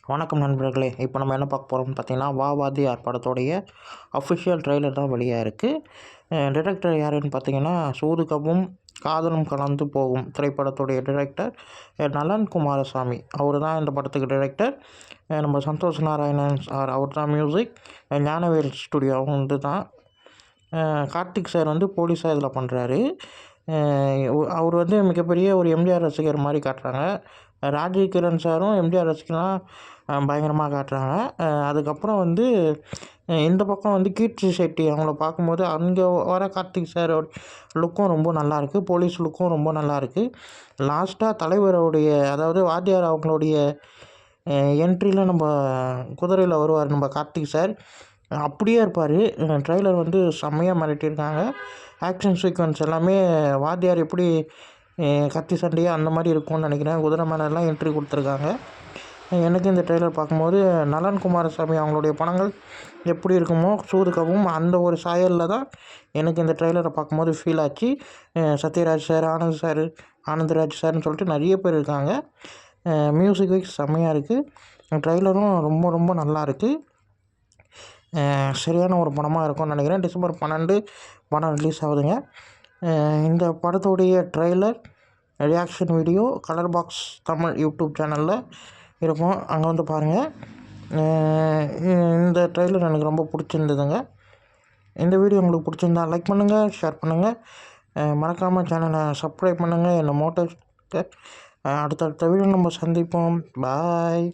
வணக்கம் நண்பர்களே. இப்போ நம்ம என்ன பார்க்க போகிறோம்னு பார்த்தீங்கன்னா, வா வாத்தியார் படத்தோடைய அஃபிஷியல் ட்ரெய்லர் தான் வெளியாக இருக்குது. டிரெக்டர் யாருன்னு பார்த்தீங்கன்னா, சூதுகவும் காதலும் கலந்து போகும் திரைப்படத்துடைய டிரெக்டர் நலன் குமாரசாமி. அவர் தான் இந்த படத்துக்கு டிரெக்டர். நம்ம சந்தோஷ் நாராயணன் சார் அவர் தான் மியூசிக். ஞானவேல் ஸ்டுடியோவும் வந்து தான். கார்த்திக் சார் வந்து போலீஸாக இதில் பண்ணுறாரு. அவர் வந்து மிகப்பெரிய ஒரு எம்ஜிஆர் ரசிகர் மாதிரி காட்டுறாங்க. ராஜீவ் கிரண் சாரும் எம்ஜிஆர் ரசிகர்லாம் பயங்கரமாக காட்டுறாங்க. அதுக்கப்புறம் வந்து இந்த பக்கம் வந்து கீர்த்தி செட்டி அவங்கள பார்க்கும்போது அங்கே வர கார்த்திக் சாரோட லுக்கும் ரொம்ப நல்லாயிருக்கு. போலீஸ் லுக்கும் ரொம்ப நல்லாயிருக்கு. லாஸ்ட்டாக தலைவருடைய அதாவது வாத்தியார் அவங்களுடைய என்ட்ரியில் நம்ம குதிரையில் வருவார் நம்ம கார்த்திக் சார். அப்படியே இருப்பார். ட்ரெய்லர் வந்து செம்மையாக மிரட்டியிருக்காங்க. ஆக்ஷன் சீக்வன்ஸ் எல்லாமே வாத்தியார் எப்படி கத்தி சண்டையாக அந்த மாதிரி இருக்கும்னு நினைக்கிறேன். குதிரை மேலெல்லாம் என்ட்ரி கொடுத்துருக்காங்க. எனக்கு இந்த ட்ரெய்லர் பார்க்கும்போது நலன் குமாரசாமி அவங்களுடைய படங்கள் எப்படி இருக்குமோ சூதுகவும் அந்த ஒரு சாயலில் தான் எனக்கு இந்த ட்ரெய்லரை பார்க்கும்போது ஃபீல் ஆச்சு. சத்யராஜ் சார், ஆனந்தராஜ் சார்னு சொல்லிட்டு நிறைய பேர் இருக்காங்க. மியூசிக் வைஸ் செம்மையாக இருக்குது. ட்ரெய்லரும் ரொம்ப ரொம்ப நல்லா இருக்குது. சரியான ஒரு படமாக இருக்கும்னு நினைக்கிறேன். டிசம்பர் 12 படம் ரிலீஸ் ஆகுதுங்க. இந்த படத்துடைய trailer reaction video colour box Tamil YouTube சேனலில் இருக்கும். அங்கே வந்து பாருங்கள். இந்த ட்ரெய்லர் எனக்கு ரொம்ப பிடிச்சிருந்ததுங்க. இந்த வீடியோ உங்களுக்கு பிடிச்சிருந்தா லைக் பண்ணுங்கள், ஷேர் பண்ணுங்கள், மறக்காமல் சேனலை சப்ஸ்கிரைப் பண்ணுங்கள். என்னை மோட்டிவேட் அடுத்தடுத்த வீடியோ நம்ம சந்திப்போம். பாய்.